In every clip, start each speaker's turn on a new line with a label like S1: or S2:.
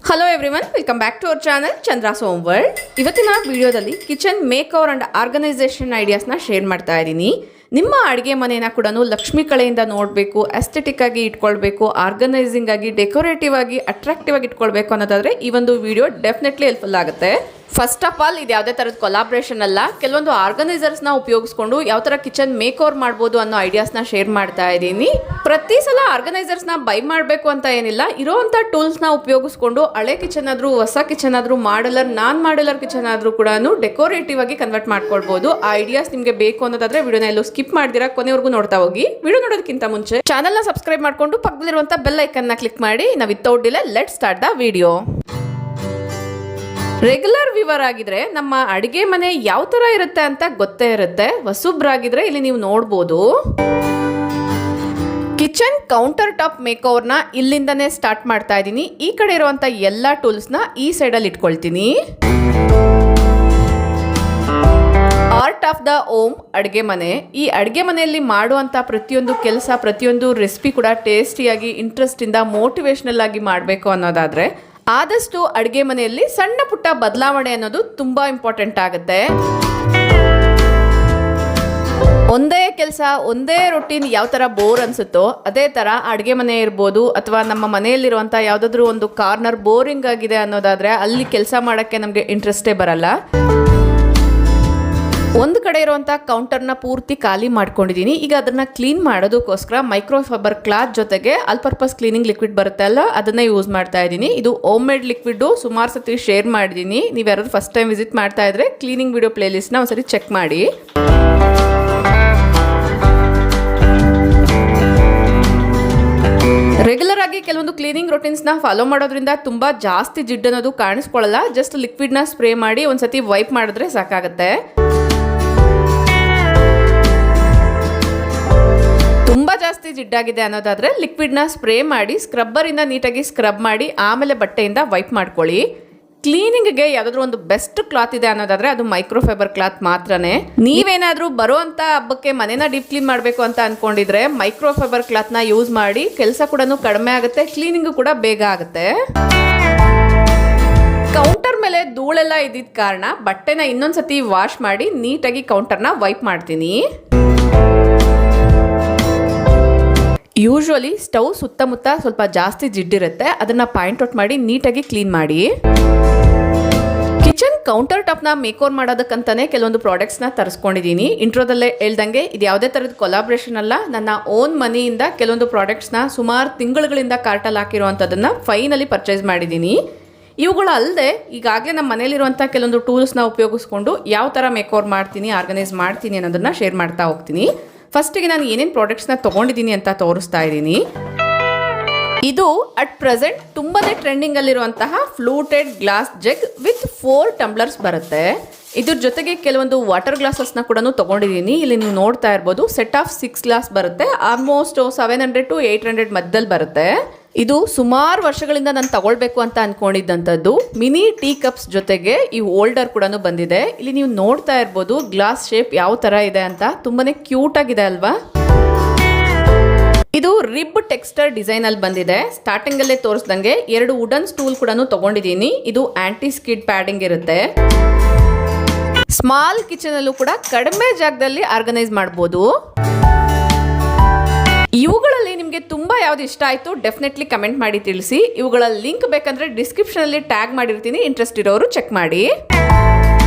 S1: Hello everyone, welcome back to our channel Chandra's home world. ಇವತ್ತಿನ ವಿಡಿಯೋದಲ್ಲಿ kitchen make over and organisation ಐಡಿಯಾಸ್ನ share ಮಾಡ್ತಾ ಇದ್ದೀನಿ. ನಿಮ್ಮ ಅಡುಗೆ ಮನೆಯನ್ನು ಕೂಡ ಲಕ್ಷ್ಮಿ ಕಳೆಯಿಂದ ನೋಡಬೇಕು, ಅಸ್ಥೆಟಿಕ್ ಆಗಿ ಇಟ್ಕೊಳ್ಬೇಕು, ಆರ್ಗನೈಸಿಂಗ್ ಆಗಿ, ಡೆಕೋರೇಟಿವ್ ಆಗಿ, ಅಟ್ರಾಕ್ಟಿವ್ ಆಗಿ ಇಟ್ಕೊಳ್ಬೇಕು ಅನ್ನೋದಾದ್ರೆ ಈ ಒಂದು ವಿಡಿಯೋ ಡೆಫಿನೆಟ್ಲಿ ಹೆಲ್ಪ್ಫುಲ್ ಆಗುತ್ತೆ. ಫಸ್ಟ್ ಆಫ್ ಆಲ್ ಇದು ಯಾವುದೇ ಥರದ ಕೊಲಾಬ್ರೇಷನ್ ಅಲ್ಲ, ಕೆಲವೊಂದು ಆರ್ಗನೈಸರ್ಸ್ನ ಉಪಯೋಗಿಸ್ಕೊಂಡು ಯಾವ ಥರ ಕಿಚನ್ ಮೇಕ್ ಓವರ್ ಮಾಡ್ಬೋದು ಅನ್ನೋ ಐಡಿಯಾಸ್ನ ಶೇರ್ ಮಾಡ್ತಾ ಇದ್ದೀನಿ. ಪ್ರತಿ ಸಲ ಆರ್ಗನೈಸರ್ಸ್ನ ಬೈ ಮಾಡಬೇಕು ಅಂತ ಏನಿಲ್ಲ, ಇರೋವಂಥ ಟೂಲ್ಸ್ನ ಉಪಯೋಗಿಸ್ಕೊಂಡು ಹಳೆ ಕಿಚನ್ ಆದರೂ ಹೊಸ ಕಿಚನ್ ಆದರೂ ಮಾಡಲರ್ ನಾನ್ ಮಾಡಲರ್ ಕಿಚನ್ ಆದರೂ ಕೂಡ ಡೆಕೋರೇಟಿವ್ ಆಗಿ ಕನ್ವರ್ಟ್ ಮಾಡ್ಕೊಳ್ಬೋದು. ಆ ಐಡಿಯಾಸ್ ನಿಮಗೆ ಬೇಕು ಅನ್ನೋದಾದ್ರೆ ವಿಡಿಯೋನ ಎಲ್ಲೂ ಸ್ಕಿಪ್ ಮಾಡ್ದಿರಾ ಕೊನೆವರೆಗೂ ನೋಡ್ತಾ ಹೋಗಿ. ವಿಡಿಯೋ ನೋಡೋದಕ್ಕಿಂತ ಮುಂಚೆ ಚಾನಲ್ನ ಸಬ್ಸ್ಕ್ರೈಬ್ ಮಾಡ್ಕೊಂಡು ಪಕ್ಕದಲ್ಲಿರುವಂಥ ಬೆಲ್ ಐಕನ್ನ ಕ್ಲಿಕ್ ಮಾಡಿ. ನಾವು without delay let start the video. Regular viewer ಆಗಿದ್ರೆ ನಮ್ಮ ಅಡುಗೆ ಮನೆ ಯಾವ ಥರ ಇರುತ್ತೆ ಅಂತ ಗೊತ್ತೇ ಇರುತ್ತೆ. ಹೊಸಬ್ರಾಗಿದ್ರೆ ಇಲ್ಲಿ ನೀವು ನೋಡ್ಬೋದು. ಕಿಚನ್ ಕೌಂಟರ್ ಟಾಪ್ ಮೇಕ್ ಓವರ್ನ ಇಲ್ಲಿಂದನೇ ಸ್ಟಾರ್ಟ್ ಮಾಡ್ತಾ ಇದ್ದೀನಿ. ಈ ಕಡೆ ಇರುವಂಥ ಎಲ್ಲ ಟೂಲ್ಸ್ನ ಈ ಸೈಡಲ್ಲಿ ಇಟ್ಕೊಳ್ತೀನಿ. ಆರ್ಟ್ ಆಫ್ ದ ಹೋಮ್ ಅಡುಗೆ ಮನೆ. ಈ ಅಡುಗೆ ಮನೆಯಲ್ಲಿ ಮಾಡುವಂಥ ಪ್ರತಿಯೊಂದು ಕೆಲಸ, ಪ್ರತಿಯೊಂದು ರೆಸಿಪಿ ಕೂಡ ಟೇಸ್ಟಿಯಾಗಿ, ಇಂಟ್ರೆಸ್ಟಿಂದ, ಮೋಟಿವೇಶ್ನಲ್ ಆಗಿ ಮಾಡಬೇಕು ಅನ್ನೋದಾದರೆ ಆದಷ್ಟು ಅಡುಗೆ ಮನೆಯಲ್ಲಿ ಸಣ್ಣ ಪುಟ್ಟ ಬದಲಾವಣೆ ಅನ್ನೋದು ತುಂಬ ಇಂಪಾರ್ಟೆಂಟ್ ಆಗುತ್ತೆ. ಒಂದೇ ಕೆಲಸ, ಒಂದೇ ರೊಟೀನ್ ಯಾವ ಥರ ಬೋರ್ ಅನಿಸುತ್ತೋ ಅದೇ ಥರ ಅಡುಗೆ ಮನೆ ಇರ್ಬೋದು, ಅಥವಾ ನಮ್ಮ ಮನೆಯಲ್ಲಿರುವಂಥ ಯಾವುದಾದ್ರೂ ಒಂದು ಕಾರ್ನರ್ ಬೋರಿಂಗ್ ಆಗಿದೆ ಅನ್ನೋದಾದರೆ ಅಲ್ಲಿ ಕೆಲಸ ಮಾಡೋಕ್ಕೆ ನಮಗೆ ಇಂಟ್ರೆಸ್ಟೇ ಬರಲ್ಲ. ಒಂದು ಕಡೆ ಇರುವಂಥ ಕೌಂಟರ್ನ ಪೂರ್ತಿ ಖಾಲಿ ಮಾಡ್ಕೊಂಡಿದ್ದೀನಿ. ಈಗ ಅದನ್ನು ಕ್ಲೀನ್ ಮಾಡೋದಕ್ಕೋಸ್ಕರ ಮೈಕ್ರೋಫೈಬರ್ ಕ್ಲಾತ್ ಜೊತೆಗೆ ಆಲ್ ಪರ್ಪಸ್ ಕ್ಲೀನಿಂಗ್ ಲಿಕ್ವಿಡ್ ಬರುತ್ತೆ ಅಲ್ಲ, ಅದನ್ನೇ ಯೂಸ್ ಮಾಡ್ತಾ ಇದ್ದೀನಿ. ಇದು ಹೋಮ್ ಮೇಡ್ ಲಿಕ್ವಿಡು, ಸುಮಾರು ಸತಿ ಶೇರ್ ಮಾಡಿದ್ದೀನಿ. ನೀವು ಯಾರಾದ್ರೂ ಫಸ್ಟ್ ಟೈಮ್ ವಿಸಿಟ್ ಮಾಡ್ತಾ ಇದ್ರೆ ಕ್ಲೀನಿಂಗ್ ವಿಡಿಯೋ ಪ್ಲೇಲಿಸ್ಟ್ನ ಒಂದ್ಸರಿ ಚೆಕ್ ಮಾಡಿ. ರೆಗ್ಯುಲರ್ ಆಗಿ ಕೆಲವೊಂದು ಕ್ಲೀನಿಂಗ್ ರೊಟೀನ್ಸ್ನ ಫಾಲೋ ಮಾಡೋದ್ರಿಂದ ತುಂಬ ಜಾಸ್ತಿ ಜಿಡ್ಡು ಅನ್ನೋದು ಕಾಣಿಸ್ಕೊಳ್ಳಲ್ಲ. ಜಸ್ಟ್ ಲಿಕ್ವಿಡ್ನ ಸ್ಪ್ರೇ ಮಾಡಿ ಒಂದ್ಸತಿ ವೈಪ್ ಮಾಡಿದ್ರೆ ಸಾಕಾಗುತ್ತೆ. ತುಂಬ ಜಾಸ್ತಿ ಜಿಡ್ಡಾಗಿದೆ ಅನ್ನೋದಾದರೆ ಲಿಕ್ವಿಡ್ನ ಸ್ಪ್ರೇ ಮಾಡಿ ಸ್ಕ್ರಬ್ಬರಿಂದ ನೀಟಾಗಿ ಸ್ಕ್ರಬ್ ಮಾಡಿ ಆಮೇಲೆ ಬಟ್ಟೆಯಿಂದ ವೈಪ್ ಮಾಡ್ಕೊಳ್ಳಿ. ಕ್ಲೀನಿಂಗ್ಗೆ ಯಾವುದಾದ್ರೂ ಒಂದು ಬೆಸ್ಟ್ ಕ್ಲಾತ್ ಇದೆ ಅನ್ನೋದಾದರೆ ಅದು ಮೈಕ್ರೋಫೈಬರ್ ಕ್ಲಾತ್ ಮಾತ್ರನೇ. ನೀವೇನಾದರೂ ಬರುವಂಥ ಹಬ್ಬಕ್ಕೆ ಮನೇನ ಡೀಪ್ ಕ್ಲೀನ್ ಮಾಡಬೇಕು ಅಂತ ಅಂದ್ಕೊಂಡಿದ್ರೆ ಮೈಕ್ರೋಫೈಬರ್ ಕ್ಲಾತ್ನ ಯೂಸ್ ಮಾಡಿ. ಕೆಲಸ ಕೂಡ ಕಡಿಮೆ ಆಗುತ್ತೆ, ಕ್ಲೀನಿಂಗು ಕೂಡ ಬೇಗ ಆಗುತ್ತೆ. ಕೌಂಟರ್ ಮೇಲೆ ಧೂಳೆಲ್ಲ ಇದ್ದಿದ್ದ ಕಾರಣ ಬಟ್ಟೆನ ಇನ್ನೊಂದ್ಸತಿ ವಾಶ್ ಮಾಡಿ ನೀಟಾಗಿ ಕೌಂಟರ್ನ ವೈಪ್ ಮಾಡ್ತೀನಿ. ಯೂಶ್ವಲಿ ಸ್ಟವ್ ಸುತ್ತಮುತ್ತ ಸ್ವಲ್ಪ ಜಾಸ್ತಿ ಜಿಡ್ಡಿರುತ್ತೆ, ಅದನ್ನು ಪಾಯಿಂಟ್ ಔಟ್ ಮಾಡಿ ನೀಟಾಗಿ ಕ್ಲೀನ್ ಮಾಡಿ. ಕಿಚನ್ ಕೌಂಟರ್ ಟಾಪ್ನ ಮೇಕ್ ಓವರ್ ಮಾಡೋದಕ್ಕಂತಾನೆ ಕೆಲವೊಂದು ಪ್ರಾಡಕ್ಟ್ಸ್ನ ತರಿಸ್ಕೊಂಡಿದ್ದೀನಿ. ಇಂಟ್ರೋದಲ್ಲೇ ಹೇಳ್ದಂಗೆ ಇದು ಯಾವುದೇ ಥರದ ಕೊಲಾಬ್ರೇಷನ್ ಅಲ್ಲ, ನನ್ನ ಓನ್ ಮನಿಯಿಂದ ಕೆಲವೊಂದು ಪ್ರಾಡಕ್ಟ್ಸ್ನ ಸುಮಾರು ತಿಂಗಳುಗಳಿಂದ ಕಾರ್ಟಲ್ಲಿ ಹಾಕಿರುವಂಥದ್ದನ್ನು ಫೈನಲಿ ಪರ್ಚೇಸ್ ಮಾಡಿದ್ದೀನಿ. ಇವುಗಳು ಅಲ್ಲದೆ ಈಗಾಗಲೇ ನಮ್ಮ ಮನೇಲಿರುವಂಥ ಕೆಲವೊಂದು ಟೂಲ್ಸ್ನ ಉಪಯೋಗಿಸ್ಕೊಂಡು ಯಾವ ಥರ ಮೇಕ್ ಓವರ್ ಮಾಡ್ತೀನಿ, ಆರ್ಗನೈಸ್ ಮಾಡ್ತೀನಿ ಅನ್ನೋದನ್ನು ಶೇರ್ ಮಾಡ್ತಾ ಹೋಗ್ತೀನಿ. ಫಸ್ಟಿಗೆ ನಾನು ಏನೇನು ಪ್ರಾಡಕ್ಟ್ಸ್ನ ತೊಗೊಂಡಿದ್ದೀನಿ ಅಂತ ತೋರಿಸ್ತಾ ಇದ್ದೀನಿ. ಇದು ಅಟ್ ಪ್ರೆಸೆಂಟ್ ತುಂಬಾ ಟ್ರೆಂಡಿಂಗಲ್ಲಿರುವಂತಹ ಫ್ಲೂಟೆಡ್ ಗ್ಲಾಸ್ ಜಗ್ ವಿತ್ 4 ಟಂಬ್ಲರ್ಸ್ ಬರುತ್ತೆ. ಇದ್ರ ಜೊತೆಗೆ ಕೆಲವೊಂದು ವಾಟರ್ ಗ್ಲಾಸಸ್ನ ಕೂಡ ತೊಗೊಂಡಿದ್ದೀನಿ. ಇಲ್ಲಿ ನೀವು ನೋಡ್ತಾ ಇರ್ಬೋದು, ಸೆಟ್ ಆಫ್ 6 ಗ್ಲಾಸ್ ಬರುತ್ತೆ. ಆಲ್ಮೋಸ್ಟ್ 700 to 800 ಮಧ್ಯದಲ್ಲಿ ಬರುತ್ತೆ. ಇದು ಸುಮಾರು ವರ್ಷಗಳಿಂದ ನಾನು ತಗೊಳ್ಬೇಕು ಅಂತ ಅನ್ಕೊಂಡಿದ್ದಂಥದ್ದು. ಮಿನಿ ಟೀ ಕಪ್ಸ್ ಜೊತೆಗೆ ಈ ಹೋಲ್ಡರ್ ಕೂಡ ಬಂದಿದೆ. ಇಲ್ಲಿ ನೀವು ನೋಡ್ತಾ ಇರ್ಬೋದು ಗ್ಲಾಸ್ ಶೇಪ್ ಯಾವ ಥರ ಇದೆ ಅಂತ, ತುಂಬಾನೇ ಕ್ಯೂಟ್ ಆಗಿದೆ ಅಲ್ವಾ. ಇದು ರಿಬ್ ಟೆಕ್ಸ್ಚರ್ ಡಿಸೈನ್ ಅಲ್ಲಿ ಬಂದಿದೆ. ಸ್ಟಾರ್ಟಿಂಗ್ ಅಲ್ಲೇ ತೋರಿಸ್ದಂಗೆ 2 ವುಡನ್ ಸ್ಟೂಲ್ ಕೂಡ ತಗೊಂಡಿದ್ದೀನಿ. ಇದು ಆಂಟಿ ಸ್ಕಿಡ್ ಪ್ಯಾಡಿಂಗ್ ಇರುತ್ತೆ. ಸ್ಮಾಲ್ ಕಿಚನ್ ಅಲ್ಲೂ ಕೂಡ ಕಡಿಮೆ ಜಾಗದಲ್ಲಿ ಆರ್ಗನೈಸ್ ಮಾಡಬಹುದು. ಇವುಗಳಲ್ಲಿ ನಿಮಗೆ ತುಂಬ ಯಾವ್ದು ಇಷ್ಟ ಆಯಿತು ಡೆಫಿನೆಟ್ಲಿ ಕಮೆಂಟ್ ಮಾಡಿ ತಿಳಿಸಿ. ಇವುಗಳ ಲಿಂಕ್ ಬೇಕಂದ್ರೆ ಡಿಸ್ಕ್ರಿಪ್ಷನಲ್ಲಿ ಟ್ಯಾಗ್ ಮಾಡಿರ್ತೀನಿ, ಇಂಟ್ರೆಸ್ಟ್ ಇರೋರು ಚೆಕ್ ಮಾಡಿ.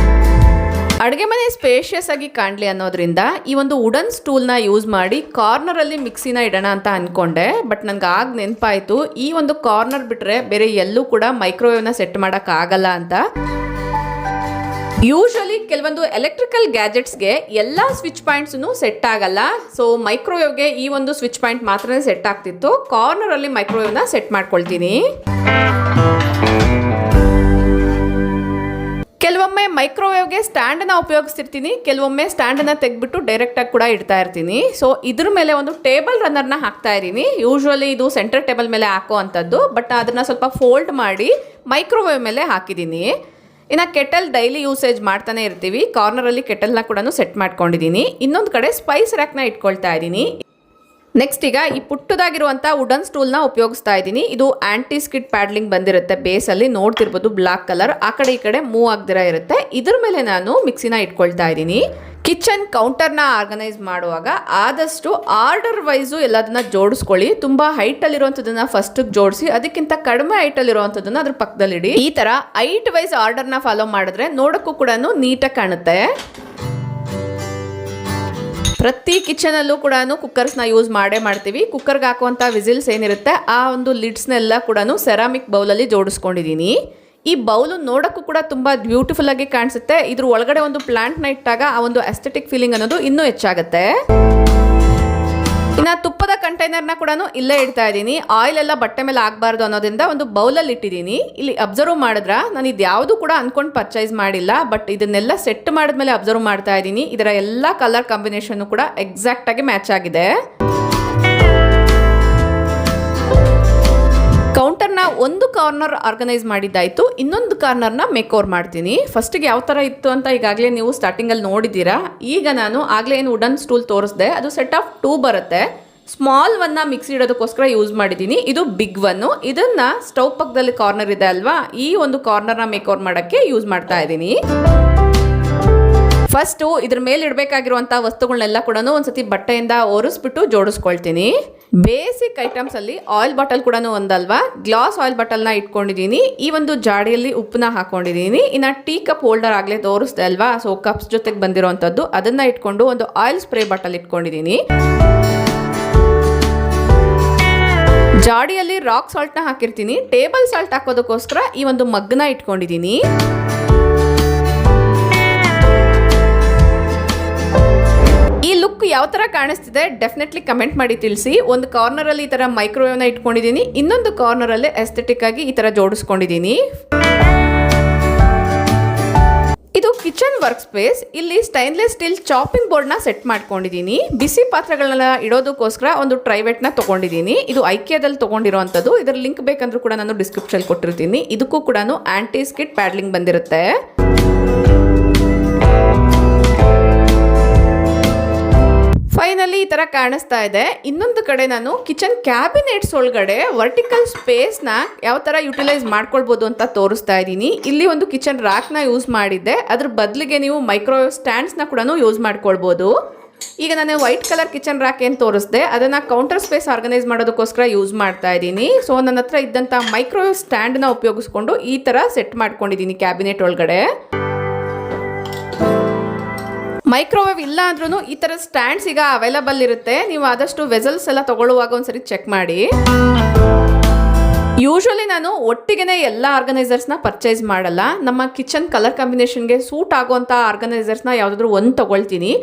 S1: ಅಡುಗೆ ಮನೆ ಸ್ಪೇಷಿಯಸ್ ಆಗಿ ಕಾಣಲಿ ಅನ್ನೋದ್ರಿಂದ ಈ ಒಂದು ವುಡನ್ ಸ್ಟೂಲ್ನ ಯೂಸ್ ಮಾಡಿ ಕಾರ್ನರಲ್ಲಿ ಮಿಕ್ಸಿನ ಇಡೋಣ ಅಂತ ಅಂದ್ಕೊಂಡೆ. ಬಟ್ ನನಗೆ ಆಗ ನೆನಪಾಯಿತು, ಈ ಒಂದು ಕಾರ್ನರ್ ಬಿಟ್ಟರೆ ಬೇರೆ ಎಲ್ಲೂ ಕೂಡ ಮೈಕ್ರೋವೇವ್ನ ಸೆಟ್ ಮಾಡೋಕ್ಕಾಗಲ್ಲ ಅಂತ. ಯೂಶಲಿ ಕೆಲವೊಂದು ಎಲೆಕ್ಟ್ರಿಕಲ್ ಗ್ಯಾಜೆಟ್ಸ್ಗೆ ಎಲ್ಲ ಸ್ವಿಚ್ ಪಾಯಿಂಟ್ಸೂ ಸೆಟ್ ಆಗಲ್ಲ. ಸೊ ಮೈಕ್ರೋವೇವ್ಗೆ ಈ ಒಂದು ಸ್ವಿಚ್ ಪಾಯಿಂಟ್ ಮಾತ್ರ ಸೆಟ್ ಆಗ್ತಿತ್ತು. ಕಾರ್ನರಲ್ಲಿ ಮೈಕ್ರೋವೇವ್ನ ಸೆಟ್ ಮಾಡ್ಕೊಳ್ತೀನಿ. ಕೆಲವೊಮ್ಮೆ ಮೈಕ್ರೋವೇವ್ಗೆ ಸ್ಟ್ಯಾಂಡನ್ನು ಉಪಯೋಗಿಸ್ತಿರ್ತೀನಿ, ಕೆಲವೊಮ್ಮೆ ಸ್ಟ್ಯಾಂಡನ್ನು ತೆಗೆದ್ಬಿಟ್ಟು ಡೈರೆಕ್ಟಾಗಿ ಕೂಡ ಇಡ್ತಾ ಇರ್ತೀನಿ. ಸೊ ಇದ್ರ ಮೇಲೆ ಒಂದು ಟೇಬಲ್ ರನ್ನರ್ನ ಹಾಕ್ತಾ ಇದ್ದೀನಿ. ಯೂಶ್ವಲಿ ಇದು ಸೆಂಟರ್ ಟೇಬಲ್ ಮೇಲೆ ಹಾಕೋ ಅಂಥದ್ದು, ಬಟ್ ಅದನ್ನು ಸ್ವಲ್ಪ ಫೋಲ್ಡ್ ಮಾಡಿ ಮೈಕ್ರೋವೇವ್ ಮೇಲೆ ಹಾಕಿದ್ದೀನಿ. ಇನ್ನು ಕೆಟಲ್ ಡೈಲಿ ಯೂಸೇಜ್ ಮಾಡ್ತಾನೆ ಇರ್ತೀವಿ. ಕಾರ್ನರಲ್ಲಿ ಕೆಟಲ್ನ ಕೂಡ ಸೆಟ್ ಮಾಡ್ಕೊಂಡಿದ್ದೀನಿ. ಇನ್ನೊಂದು ಕಡೆ ಸ್ಪೈಸ್ ರ್ಯಾಕ್ನ ಇಟ್ಕೊಳ್ತಾ ಇದ್ದೀನಿ. ನೆಕ್ಸ್ಟ್ ಈಗ ಈ ಪುಟ್ಟದಾಗಿರುವಂಥ ವುಡನ್ ಸ್ಟೂಲ್ನ ಉಪಯೋಗಿಸ್ತಾ ಇದ್ದೀನಿ. ಇದು ಆಂಟಿ ಸ್ಕಿಡ್ ಪ್ಯಾಡ್ಲಿಂಗ್ ಬಂದಿರುತ್ತೆ ಬೇಸಲ್ಲಿ, ನೋಡ್ತಿರ್ಬೋದು ಬ್ಲಾಕ್ ಕಲರ್, ಆ ಕಡೆ ಈ ಕಡೆ ಮೂವ್ ಆಗದಿರ ಇರುತ್ತೆ. ಇದ್ರ ಮೇಲೆ ನಾನು ಮಿಕ್ಸಿನ ಇಟ್ಕೊಳ್ತಾ ಇದ್ದೀನಿ. ಕಿಚನ್ ಕೌಂಟರ್ನ ಆರ್ಗನೈಸ್ ಮಾಡುವಾಗ ಆದಷ್ಟು ಆರ್ಡರ್ ವೈಸು ಎಲ್ಲದನ್ನ ಜೋಡಿಸ್ಕೊಳ್ಳಿ. ತುಂಬ ಹೈಟಲ್ಲಿರುವಂಥದ್ದನ್ನ ಫಸ್ಟಿಗೆ ಜೋಡಿಸಿ, ಅದಕ್ಕಿಂತ ಕಡಿಮೆ ಹೈಟಲ್ಲಿರುವಂಥದ್ದನ್ನ ಅದ್ರ ಪಕ್ಕದಲ್ಲಿಡಿ. ಈ ಥರ ಹೈಟ್ ವೈಸ್ ಆರ್ಡರ್ನ ಫಾಲೋ ಮಾಡಿದ್ರೆ ನೋಡೋಕ್ಕೂ ಕೂಡ ನೀಟಾಗಿ ಕಾಣುತ್ತೆ. ಪ್ರತಿ ಕಿಚನಲ್ಲೂ ಕೂಡ ಕುಕ್ಕರ್ಸ್ನ ಯೂಸ್ ಮಾಡ್ತೀವಿ. ಕುಕ್ಕರ್ಗೆ ಹಾಕುವಂಥ ವಿಸಿಲ್ಸ್ ಏನಿರುತ್ತೆ ಆ ಒಂದು ಲಿಡ್ಸ್ನೆಲ್ಲ ಕೂಡ ಸೆರಾಮಿಕ್ ಬೌಲಲ್ಲಿ ಜೋಡಿಸ್ಕೊಂಡಿದ್ದೀನಿ. ಈ ಬೌಲು ನೋಡೋಕ್ಕೂ ಕೂಡ ತುಂಬ ಬ್ಯೂಟಿಫುಲ್ ಆಗಿ ಕಾಣಿಸುತ್ತೆ. ಇದ್ರ ಒಳಗಡೆ ಒಂದು ಪ್ಲಾಂಟ್ನ ಇಟ್ಟಾಗ ಆ ಒಂದು ಅಸ್ಥೆಟಿಕ್ ಫೀಲಿಂಗ್ ಅನ್ನೋದು ಇನ್ನೂ ಹೆಚ್ಚಾಗುತ್ತೆ. ಇನ್ನು ತುಪ್ಪದ ಕಂಟೈನರ್ನ ಕೂಡ ಇಲ್ಲೇ ಇಡ್ತಾ ಇದ್ದೀನಿ. ಆಯಿಲ್ ಎಲ್ಲ ಬಟ್ಟೆ ಮೇಲೆ ಆಗಬಾರ್ದು ಅನ್ನೋದ್ರಿಂದ ಒಂದು ಬೌಲಲ್ಲಿ ಇಟ್ಟಿದ್ದೀನಿ. ಇಲ್ಲಿ ಅಬ್ಸರ್ವ್ ಮಾಡಿದ್ರೆ ನಾನು ಇದು ಯಾವುದು ಕೂಡ ಅನ್ಕೊಂಡು ಪರ್ಚೇಸ್ ಮಾಡಿಲ್ಲ, ಬಟ್ ಇದನ್ನೆಲ್ಲ ಸೆಟ್ ಮಾಡಿದ್ಮೇಲೆ ಅಬ್ಸರ್ವ್ ಮಾಡ್ತಾ ಇದ್ದೀನಿ. ಇದರ ಎಲ್ಲ ಕಲರ್ ಕಾಂಬಿನೇಷನ್ ಕೂಡ ಎಕ್ಸಾಕ್ಟ್ ಆಗಿ ಮ್ಯಾಚ್ ಆಗಿದೆ. ಕೌಂಟರ್ನ ಒಂದು ಕಾರ್ನರ್ ಆರ್ಗನೈಸ್ ಮಾಡಿದ್ದಾಯಿತು, ಇನ್ನೊಂದು ಕಾರ್ನರ್ನ ಮೇಕ್ ಓವರ್ ಮಾಡ್ತೀನಿ. ಫಸ್ಟಿಗೆ ಯಾವ ಥರ ಇತ್ತು ಅಂತ ಈಗಾಗಲೇ ನೀವು ಸ್ಟಾರ್ಟಿಂಗಲ್ಲಿ ನೋಡಿದ್ದೀರಾ. ಈಗ ನಾನು ಆಗಲೇ ಏನು ವುಡನ್ ಸ್ಟೂಲ್ ತೋರಿಸಿದೆ, ಅದು ಸೆಟ್ ಆಫ್ 2 ಬರುತ್ತೆ. ಸ್ಮಾಲ್ ಒನ್ನ ಮಿಕ್ಸಿ ಇಡೋದಕ್ಕೋಸ್ಕರ ಯೂಸ್ ಮಾಡಿದ್ದೀನಿ. ಇದು ಬಿಗ್ ಒನ್ನು. ಇದನ್ನು ಸ್ಟವ್ ಪಕ್ಕದಲ್ಲಿ ಕಾರ್ನರ್ ಇದೆ ಅಲ್ವಾ, ಈ ಒಂದು ಕಾರ್ನರ್ನ ಮೇಕ್ ಓವರ್ ಮಾಡೋಕ್ಕೆ ಯೂಸ್ ಮಾಡ್ತಾ ಇದ್ದೀನಿ. ಫಸ್ಟು ಇದ್ರ ಮೇಲೆ ಇಡಬೇಕಾಗಿರುವಂಥ ವಸ್ತುಗಳನ್ನೆಲ್ಲ ಕೂಡ ಒಂದ್ಸತಿ ಬಟ್ಟೆಯಿಂದ ಒರೆಸ್ಬಿಟ್ಟು ಜೋಡಿಸ್ಕೊಳ್ತೀನಿ. ಬೇಸಿಕ್ ಐಟಮ್ಸ್ ಅಲ್ಲಿ ಆಯಿಲ್ ಬಾಟಲ್ ಕೂಡ ಒಂದಲ್ವಾ, ಗ್ಲಾಸ್ ಆಯಿಲ್ ಬಾಟಲ್ನ ಇಟ್ಕೊಂಡಿದ್ದೀನಿ. ಈ ಒಂದು ಜಾಡಿಯಲ್ಲಿ ಉಪ್ಪನ್ನ ಹಾಕೊಂಡಿದ್ದೀನಿ. ಇನ್ನು ಟೀ ಕಪ್ ಹೋಲ್ಡರ್ ಆಗಲೇ ತೋರಿಸ್ದೆ ಅಲ್ವಾ, ಸೊ ಕಪ್ಸ್ ಜೊತೆಗೆ ಬಂದಿರೋವಂಥದ್ದು, ಅದನ್ನ ಇಟ್ಕೊಂಡು ಒಂದು ಆಯಿಲ್ ಸ್ಪ್ರೇ ಬಾಟಲ್ ಇಟ್ಕೊಂಡಿದ್ದೀನಿ. ಜಾಡಿಯಲ್ಲಿ ರಾಕ್ ಸಾಲ್ಟ್ನ ಹಾಕಿರ್ತೀನಿ. ಟೇಬಲ್ ಸಾಲ್ಟ್ ಹಾಕೋದಕ್ಕೋಸ್ಕರ ಈ ಒಂದು ಮಗ್ನ ಇಟ್ಕೊಂಡಿದ್ದೀನಿ. ಈ ಲುಕ್ ಯಾವ ಥರ ಕಾಣಿಸ್ತಿದೆ ಡೆಫಿನೆಟ್ಲಿ ಕಮೆಂಟ್ ಮಾಡಿ ತಿಳಿಸಿ. ಒಂದು ಕಾರ್ನರಲ್ಲಿ ಈ ಥರ ಮೈಕ್ರೋವೇವ್ನ ಇಟ್ಕೊಂಡಿದ್ದೀನಿ, ಇನ್ನೊಂದು ಕಾರ್ನರಲ್ಲಿ ಎಸ್ಥೆಟಿಕ್ ಆಗಿ ಈ ಥರ ಜೋಡಿಸ್ಕೊಂಡಿದ್ದೀನಿ. ಇದು ಕಿಚನ್ ವರ್ಕ್ ಸ್ಪೇಸ್. ಇಲ್ಲಿ ಸ್ಟೈನ್ಲೆಸ್ ಸ್ಟೀಲ್ ಚಾಪಿಂಗ್ ಬೋರ್ಡ್ನ ಸೆಟ್ ಮಾಡ್ಕೊಂಡಿದ್ದೀನಿ. ಬಿಸಿ ಪಾತ್ರೆಗಳನ್ನ ಇಡೋದಕ್ಕೋಸ್ಕರ ಒಂದು ಟ್ರೈವೇಟ್ನ ತೊಗೊಂಡಿದ್ದೀನಿ. ಇದು ಐಕಿಯಾದಲ್ಲಿ ತೊಗೊಂಡಿರೋವಂಥದ್ದು. ಇದರ ಲಿಂಕ್ ಬೇಕಂದ್ರೂ ಕೂಡ ನಾನು ಡಿಸ್ಕ್ರಿಪ್ಷನ್ ಕೊಟ್ಟಿರ್ತೀನಿ. ಇದಕ್ಕೂ ಕೂಡ ಆಂಟಿ ಸ್ಕಿಡ್ ಪ್ಯಾಡ್ಲಿಂಗ್ ಬಂದಿರುತ್ತೆ. ಫೈನಲಿ ಈ ಥರ ಕಾಣಿಸ್ತಾ ಇದೆ. ಇನ್ನೊಂದು ಕಡೆ ನಾನು ಕಿಚನ್ ಕ್ಯಾಬಿನೆಟ್ಸ್ ಒಳಗಡೆ ವರ್ಟಿಕಲ್ ಸ್ಪೇಸ್ನ ಯಾವ ಥರ ಯುಟಿಲೈಸ್ ಮಾಡ್ಕೊಳ್ಬೋದು ಅಂತ ತೋರಿಸ್ತಾ ಇದ್ದೀನಿ. ಇಲ್ಲಿ ಒಂದು ಕಿಚನ್ ರ್ಯಾಕ್ನ ಯೂಸ್ ಮಾಡಿದ್ದೆ, ಅದ್ರ ಬದಲಿಗೆ ನೀವು ಮೈಕ್ರೋವೇವ್ ಸ್ಟ್ಯಾಂಡ್ಸ್ನ ಕೂಡ ಯೂಸ್ ಮಾಡ್ಕೊಳ್ಬೋದು. ಈಗ ನಾನು ವೈಟ್ ಕಲರ್ ಕಿಚನ್ ರ್ಯಾಕ್ ಏನು ತೋರಿಸ್ದೆ ಅದನ್ನು ಕೌಂಟರ್ ಸ್ಪೇಸ್ ಆರ್ಗನೈಸ್ ಮಾಡೋದಕ್ಕೋಸ್ಕರ ಯೂಸ್ ಮಾಡ್ತಾ ಇದ್ದೀನಿ. ಸೊ ನನ್ನ ಹತ್ರ ಇದ್ದಂಥ ಮೈಕ್ರೋವೇವ್ ಸ್ಟ್ಯಾಂಡ್ನ ಉಪಯೋಗಿಸ್ಕೊಂಡು ಈ ಥರ ಸೆಟ್ ಮಾಡ್ಕೊಂಡಿದ್ದೀನಿ ಕ್ಯಾಬಿನೆಟ್ ಒಳಗಡೆ. ಮೈಕ್ರೋವೇವ್ ಇಲ್ಲ ಅಂದ್ರೂ ಈ ಥರ ಸ್ಟ್ಯಾಂಡ್ಸ್ ಈಗ ಅವೈಲಬಲ್ ಇರುತ್ತೆ. ನೀವು ಆದಷ್ಟು ವೆಸಲ್ಸ್ ಎಲ್ಲ ತಗೊಳ್ಳುವಾಗ ಒಂದ್ಸರಿ ಚೆಕ್ ಮಾಡಿ. ಯೂಶುವಲಿ ನಾನು ಒಟ್ಟಿಗೆ ಎಲ್ಲ ಆರ್ಗನೈಸರ್ಸ್ನ ಪರ್ಚೇಸ್ ಮಾಡಲ್ಲ. ನಮ್ಮ ಕಿಚನ್ ಕಲರ್ ಕಾಂಬಿನೇಷನ್ಗೆ ಸೂಟ್ ಆಗುವಂಥ ಆರ್ಗನೈಸರ್ಸ್ನ ಯಾವುದಾದ್ರೂ ಒಂದು ತೊಗೊಳ್ತೀನಿ.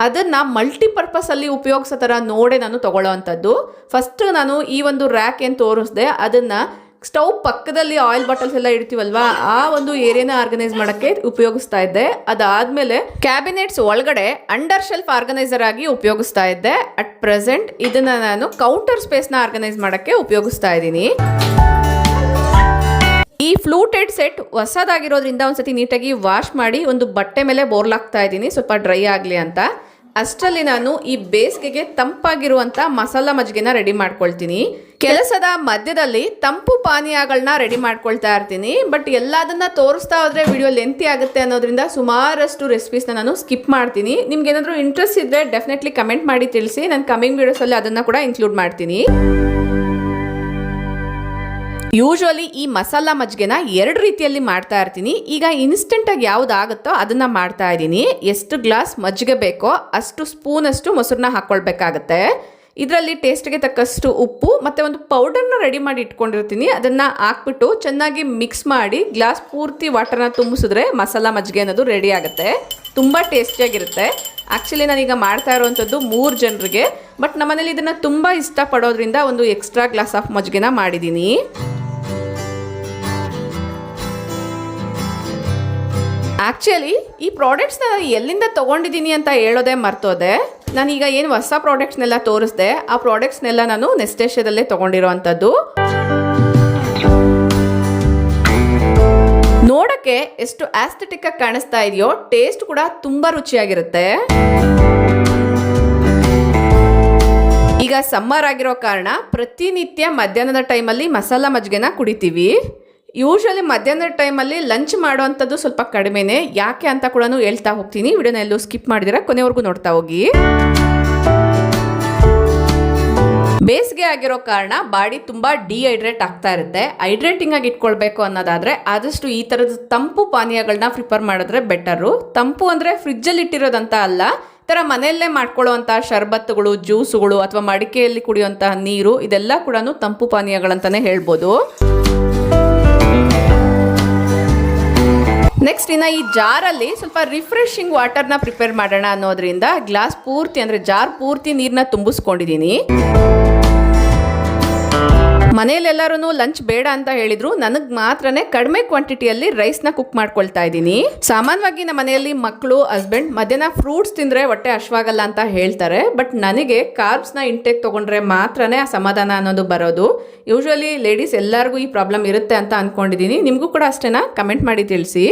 S1: ಅದನ್ನು ಮಲ್ಟಿಪರ್ಪಸಲ್ಲಿ ಉಪಯೋಗಿಸೋ ಥರ ನೋಡೇ ನಾನು ತೊಗೊಳ್ಳೋ ಅಂಥದ್ದು. ಫಸ್ಟ್ ನಾನು ಈ ಒಂದು ರ್ಯಾಕ್ ಏನು ತೋರಿಸ್ದೆ ಅದನ್ನು ಸ್ಟವ್ ಪಕ್ಕದಲ್ಲಿ ಆಯಿಲ್ ಬಾಟಲ್ಸ್ ಎಲ್ಲ ಇಡ್ತೀವಲ್ವಾ, ಆ ಒಂದು ಏರಿಯಾನ ಆರ್ಗನೈಸ್ ಮಾಡೋಕ್ಕೆ ಉಪಯೋಗಿಸ್ತಾ ಇದ್ದೆ. ಅದಾದಮೇಲೆ ಕ್ಯಾಬಿನೆಟ್ಸ್ ಒಳಗಡೆ ಅಂಡರ್ ಶೆಲ್ಫ್ ಆರ್ಗನೈಸರ್ ಆಗಿ ಉಪಯೋಗಿಸ್ತಾ ಇದ್ದೆ. ಅಟ್ ಪ್ರೆಸೆಂಟ್ ಇದನ್ನು ನಾನು ಕೌಂಟರ್ ಸ್ಪೇಸ್ನ ಆರ್ಗನೈಸ್ ಮಾಡೋಕ್ಕೆ ಉಪಯೋಗಿಸ್ತಾ ಇದ್ದೀನಿ. ಈ ಫ್ಲೂಟೆಡ್ ಸೆಟ್ ಹೊಸದಾಗಿರೋದ್ರಿಂದ ಒಂದ್ಸತಿ ನೀಟಾಗಿ ವಾಶ್ ಮಾಡಿ ಒಂದು ಬಟ್ಟೆ ಮೇಲೆ ಬೋರ್ಲಾಗ್ತಾ ಇದ್ದೀನಿ, ಸ್ವಲ್ಪ ಡ್ರೈ ಆಗಲಿ ಅಂತ. ಅಷ್ಟರಲ್ಲಿ ನಾನು ಈ ಬೇಸಿಗೆಗೆ ತಂಪಾಗಿರುವಂಥ ಮಸಾಲ ಮಜ್ಜಿಗೆನ ರೆಡಿ ಮಾಡ್ಕೊಳ್ತೀನಿ. ಕೆಲಸದ ಮಧ್ಯದಲ್ಲಿ ತಂಪು ಪಾನೀಯಗಳನ್ನ ರೆಡಿ ಮಾಡ್ಕೊಳ್ತಾ ಇರ್ತೀನಿ. ಬಟ್ ಎಲ್ಲದನ್ನ ತೋರಿಸ್ತಾ ಹೋದ್ರೆ ವಿಡಿಯೋ ಲೆಂತಿ ಆಗುತ್ತೆ ಅನ್ನೋದ್ರಿಂದ ಸುಮಾರಷ್ಟು ರೆಸಿಪೀಸ್ನ ನಾನು ಸ್ಕಿಪ್ ಮಾಡ್ತೀನಿ. ನಿಮ್ಗೆ ಏನಾದರೂ ಇಂಟ್ರೆಸ್ಟ್ ಇದ್ದರೆ ಡೆಫಿನೆಟ್ಲಿ ಕಮೆಂಟ್ ಮಾಡಿ ತಿಳಿಸಿ. ನಾನು ಕಮಿಂಗ್ ವಿಡಿಯೋಸಲ್ಲಿ ಅದನ್ನು ಕೂಡ ಇನ್ಕ್ಲೂಡ್ ಮಾಡ್ತೀನಿ. ಯೂಶುವಲಿ ಈ ಮಸಾಲ ಮಜ್ಜಿಗೆನ 2 ರೀತಿಯಲ್ಲಿ ಮಾಡ್ತಾ ಇರ್ತೀನಿ. ಈಗ ಇನ್ಸ್ಟೆಂಟಾಗಿ ಯಾವುದಾಗುತ್ತೋ ಅದನ್ನು ಮಾಡ್ತಾ ಇದ್ದೀನಿ. ಎಷ್ಟು ಗ್ಲಾಸ್ ಮಜ್ಜಿಗೆ ಬೇಕೋ ಅಷ್ಟು ಸ್ಪೂನಷ್ಟು ಮೊಸರನ್ನ ಹಾಕ್ಕೊಳ್ಬೇಕಾಗತ್ತೆ. ಇದರಲ್ಲಿ ಟೇಸ್ಟ್ಗೆ ತಕ್ಕಷ್ಟು ಉಪ್ಪು ಮತ್ತು ಒಂದು ಪೌಡರ್ನ ರೆಡಿ ಮಾಡಿ ಇಟ್ಕೊಂಡಿರ್ತೀನಿ. ಅದನ್ನು ಹಾಕ್ಬಿಟ್ಟು ಚೆನ್ನಾಗಿ ಮಿಕ್ಸ್ ಮಾಡಿ ಗ್ಲಾಸ್ ಪೂರ್ತಿ ವಾಟರ್ನ ತುಂಬಿಸಿದ್ರೆ ಮಸಾಲ ಮಜ್ಜಿಗೆ ಅನ್ನೋದು ರೆಡಿ ಆಗುತ್ತೆ. ತುಂಬ ಟೇಸ್ಟಿಯಾಗಿರುತ್ತೆ. ಆ್ಯಕ್ಚುಲಿ ನಾನೀಗ ಮಾಡ್ತಾ ಇರೋವಂಥದ್ದು 3 ಜನರಿಗೆ, ಬಟ್ ನಮ್ಮನೇಲಿ ಇದನ್ನು ತುಂಬ ಇಷ್ಟಪಡೋದ್ರಿಂದ ಒಂದು ಎಕ್ಸ್ಟ್ರಾ ಗ್ಲಾಸ್ ಆಫ್ ಮಜ್ಜಿಗೆನ ಮಾಡಿದ್ದೀನಿ. ಆ್ಯಕ್ಚುಲಿ ಈ ಪ್ರಾಡಕ್ಟ್ಸ್ನ ನಾನು ಎಲ್ಲಿಂದ ತೊಗೊಂಡಿದ್ದೀನಿ ಅಂತ ಹೇಳೋದೇ ಮರ್ತೋದೆ. ನಾನೀಗ ಏನು ಹೊಸ ಪ್ರಾಡಕ್ಟ್ಸ್ನೆಲ್ಲ ತೋರಿಸ್ದೆ ಆ ಪ್ರಾಡಕ್ಟ್ಸ್ನೆಲ್ಲ ನಾನು ನೆಸ್ಟೇಶಿಯಾದಲ್ಲೇ ತೊಗೊಂಡಿರೋ ಅಂಥದ್ದು. ನೋಡೋಕ್ಕೆ ಎಷ್ಟು ಆಸ್ಥೆಟಿಕ್ ಆಗಿ ಕಾಣಿಸ್ತಾ ಇದೆಯೋ ಟೇಸ್ಟ್ ಕೂಡ ತುಂಬ ರುಚಿಯಾಗಿರುತ್ತೆ. ಈಗ ಈಗ ಸಮ್ಮರ್ ಆಗಿರೋ ಕಾರಣ ಪ್ರತಿನಿತ್ಯ ಮಧ್ಯಾಹ್ನದ ಟೈಮಲ್ಲಿ ಮಸಾಲ ಮಜ್ಜಿಗೆನ ಕುಡಿತೀವಿ. ಯೂಶಲಿ ಮಧ್ಯಾಹ್ನದ ಟೈಮಲ್ಲಿ ಲಂಚ್ ಮಾಡೋವಂಥದ್ದು ಸ್ವಲ್ಪ ಕಡಿಮೆನೇ. ಯಾಕೆ ಅಂತ ಕೂಡ ಹೇಳ್ತಾ ಹೋಗ್ತೀನಿ. ವಿಡಿಯೋನ ಎಲ್ಲೂ ಸ್ಕಿಪ್ ಮಾಡಿದಿರ ಕೊನೆವರೆಗೂ ನೋಡ್ತಾ ಹೋಗಿ. ಬೇಸಿಗೆ ಆಗಿರೋ ಕಾರಣ ಬಾಡಿ ತುಂಬ ಡಿಹೈಡ್ರೇಟ್ ಆಗ್ತಾ ಇರುತ್ತೆ. ಹೈಡ್ರೇಟಿಂಗ್ ಆಗಿ ಇಟ್ಕೊಳ್ಬೇಕು ಅನ್ನೋದಾದ್ರೆ ಆದಷ್ಟು ಈ ಥರದ ತಂಪು ಪಾನೀಯಗಳನ್ನ ಪ್ರಿಫರ್ ಮಾಡಿದ್ರೆ ಬೆಟರು. ತಂಪು ಅಂದರೆ ಫ್ರಿಜ್ಜಲ್ಲಿ ಇಟ್ಟಿರೋದಂತ ಅಲ್ಲ, ಈ ಥರ ಮನೆಯಲ್ಲೇ ಮಾಡ್ಕೊಳ್ಳುವಂಥ ಶರ್ಬತ್ತುಗಳು, ಜ್ಯೂಸುಗಳು ಅಥವಾ ಮಡಿಕೆಯಲ್ಲಿ ಕುಡಿಯುವಂತಹ ನೀರು, ಇದೆಲ್ಲ ಕೂಡ ತಂಪು ಪಾನೀಯಗಳಂತಾನೆ ಹೇಳ್ಬೋದು. ನೆಕ್ಸ್ಟ್ ಇನ್ನು ಈ ಜಾರಲ್ಲಿ ಸ್ವಲ್ಪ ರಿಫ್ರೆಶಿಂಗ್ ವಾಟರ್ನ ಪ್ರಿಪೇರ್ ಮಾಡೋಣ ಅನ್ನೋದ್ರಿಂದ ಗ್ಲಾಸ್ ಪೂರ್ತಿ ಅಂದರೆ ಜಾರ್ ಪೂರ್ತಿ ನೀರನ್ನ ತುಂಬಿಸ್ಕೊಂಡಿದ್ದೀನಿ. ಮನೆಯಲ್ಲೆಲ್ಲರೂ ಲಂಚ್ ಬೇಡ ಅಂತ ಹೇಳಿದ್ರು, ನನಗೆ ಮಾತ್ರನೇ ಕಡಿಮೆ ಕ್ವಾಂಟಿಟಿಯಲ್ಲಿ ರೈಸ್ನ ಕುಕ್ ಮಾಡ್ಕೊಳ್ತಾ ಇದ್ದೀನಿ. ಸಾಮಾನ್ಯವಾಗಿ ನಮ್ಮ ಮನೆಯಲ್ಲಿ ಮಕ್ಕಳು, ಹಸ್ಬೆಂಡ್ ಮಧ್ಯಾಹ್ನ ಫ್ರೂಟ್ಸ್ ತಿಂದರೆ ಹೊಟ್ಟೆ ಹಶ್ವಾಗಲ್ಲ ಅಂತ ಹೇಳ್ತಾರೆ. ಬಟ್ ನನಗೆ ಕಾರ್ಬ್ಸ್ನ ಇಂಟೇಕ್ ತೊಗೊಂಡ್ರೆ ಮಾತ್ರನೇ ಆ ಸಮಾಧಾನ ಅನ್ನೋದು ಬರೋದು. ಯೂಶುವಲಿ ಲೇಡೀಸ್ ಎಲ್ಲರಿಗೂ ಈ ಪ್ರಾಬ್ಲಮ್ ಇರುತ್ತೆ ಅಂತ ಅಂದ್ಕೊಂಡಿದ್ದೀನಿ. ನಿಮಗೂ ಕೂಡ ಅಷ್ಟೇನಾ? ಕಮೆಂಟ್ ಮಾಡಿ ತಿಳಿಸಿ.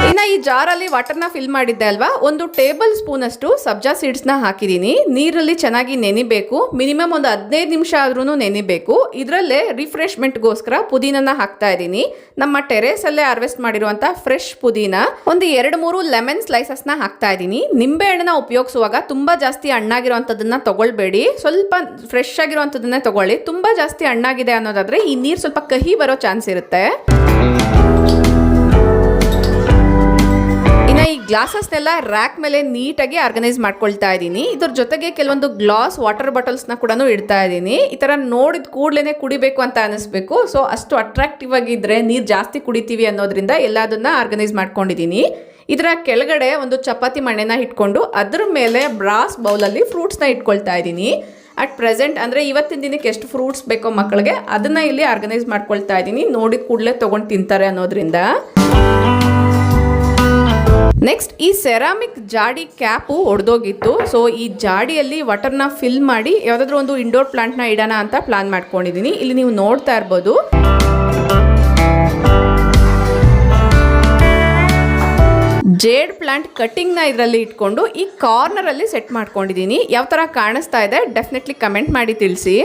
S1: ಇನ್ನು ಈ ಜಾರಲ್ಲಿ ವಾಟರ್ನ ಫಿಲ್ ಮಾಡಿದ್ದೆ ಅಲ್ವಾ, 1 ಟೇಬಲ್ ಸ್ಪೂನ್ ಅಷ್ಟು ಸಬ್ಜಾ ಸೀಡ್ಸ್ನ ಹಾಕಿದ್ದೀನಿ. ನೀರಲ್ಲಿ ಚೆನ್ನಾಗಿ ನೆನಿಬೇಕು. ಮಿನಿಮಮ್ ಒಂದು 15 ನಿಮಿಷ ಆದ್ರೂ ನೆನಿಬೇಕು. ಇದರಲ್ಲೇ ರಿಫ್ರೆಶ್ಮೆಂಟ್ಗೋಸ್ಕರ ಪುದೀನನ ಹಾಕ್ತಾ ಇದ್ದೀನಿ. ನಮ್ಮ ಟೆರೇಸಲ್ಲೇ ಹಾರ್ವೆಸ್ಟ್ ಮಾಡಿರುವಂಥ ಫ್ರೆಶ್ ಪುದೀನ. ಒಂದು 2-3 ಲೆಮನ್ ಸ್ಲೈಸಸ್ನ ಹಾಕ್ತಾ ಇದ್ದೀನಿ. ನಿಂಬೆ ಹಣ್ಣನ್ನ ಉಪಯೋಗಿಸುವಾಗ ತುಂಬ ಜಾಸ್ತಿ ಹಣ್ಣಾಗಿರುವಂಥದ್ದನ್ನ ತಗೊಳ್ಬೇಡಿ, ಸ್ವಲ್ಪ ಫ್ರೆಶ್ ಆಗಿರುವಂಥದ್ದನ್ನೇ ತಗೊಳ್ಳಿ. ತುಂಬ ಜಾಸ್ತಿ ಹಣ್ಣಾಗಿದೆ ಅನ್ನೋದಾದ್ರೆ ಈ ನೀರು ಸ್ವಲ್ಪ ಕಹಿ ಬರೋ ಚಾನ್ಸ್ ಇರುತ್ತೆ. ಈ ಗ್ಲಾಸಸ್ನೆಲ್ಲ ರ್ಯಾಕ್ ಮೇಲೆ ನೀಟಾಗಿ ಆರ್ಗನೈಸ್ ಮಾಡ್ಕೊಳ್ತಾ ಇದ್ದೀನಿ. ಇದ್ರ ಜೊತೆಗೆ ಕೆಲವೊಂದು ಗ್ಲಾಸ್ ವಾಟರ್ ಬಾಟಲ್ಸ್ನ ಕೂಡ ಇಡ್ತಾ ಇದ್ದೀನಿ. ಈ ಥರ ನೋಡಿದ ಕೂಡಲೇ ಕುಡಿಬೇಕು ಅಂತ ಅನಿಸ್ಬೇಕು. ಸೊ ಅಷ್ಟು ಅಟ್ರಾಕ್ಟಿವ್ ಆಗಿದ್ರೆ ನೀರು ಜಾಸ್ತಿ ಕುಡಿತೀವಿ ಅನ್ನೋದ್ರಿಂದ ಎಲ್ಲದನ್ನ ಆರ್ಗನೈಸ್ ಮಾಡ್ಕೊಂಡಿದ್ದೀನಿ. ಇದರ ಕೆಳಗಡೆ ಒಂದು ಚಪಾತಿ ಮಣೆನ ಇಟ್ಕೊಂಡು ಅದ್ರ ಮೇಲೆ ಬ್ರಾಸ್ ಬೌಲಲ್ಲಿ ಫ್ರೂಟ್ಸ್ನ ಇಟ್ಕೊಳ್ತಾ ಇದ್ದೀನಿ. ಅಟ್ ಪ್ರೆಸೆಂಟ್ ಅಂದರೆ ಇವತ್ತಿನ ದಿನಕ್ಕೆ ಎಷ್ಟು ಫ್ರೂಟ್ಸ್ ಬೇಕೋ ಮಕ್ಕಳಿಗೆ ಅದನ್ನ ಇಲ್ಲಿ ಆರ್ಗನೈಸ್ ಮಾಡ್ಕೊಳ್ತಾ ಇದ್ದೀನಿ. ನೋಡಿದ ಕೂಡಲೇ ತೊಗೊಂಡು ತಿಂತಾರೆ ಅನ್ನೋದ್ರಿಂದ. ನೆಕ್ಸ್ಟ್ ಈ ಸೆರಾಮಿಕ್ ಜಾಡಿ ಕ್ಯಾಪು ಒಡೆದೋಗಿತ್ತು. ಸೊ ಈ ಜಾಡಿಯಲ್ಲಿ ವಾಟರ್ನ ಫಿಲ್ ಮಾಡಿ ಯಾವುದಾದ್ರೂ ಒಂದು ಇಂಡೋರ್ ಪ್ಲಾಂಟ್ನ ಇಡೋಣ ಅಂತ ಪ್ಲಾನ್ ಮಾಡ್ಕೊಂಡಿದ್ದೀನಿ. ಇಲ್ಲಿ ನೀವು ನೋಡ್ತಾ ಇರ್ಬೋದು. ಜೇಡ್ ಪ್ಲಾಂಟ್ ಕಟಿಂಗ್ನ ಇದರಲ್ಲಿ ಇಟ್ಕೊಂಡು ಈ ಕಾರ್ನರಲ್ಲಿ ಸೆಟ್ ಮಾಡ್ಕೊಂಡಿದ್ದೀನಿ. ಯಾವ ಥರ ಕಾಣಿಸ್ತಾ ಇದೆ ಡೆಫಿನೆಟ್ಲಿ ಕಮೆಂಟ್ ಮಾಡಿ ತಿಳಿಸಿ.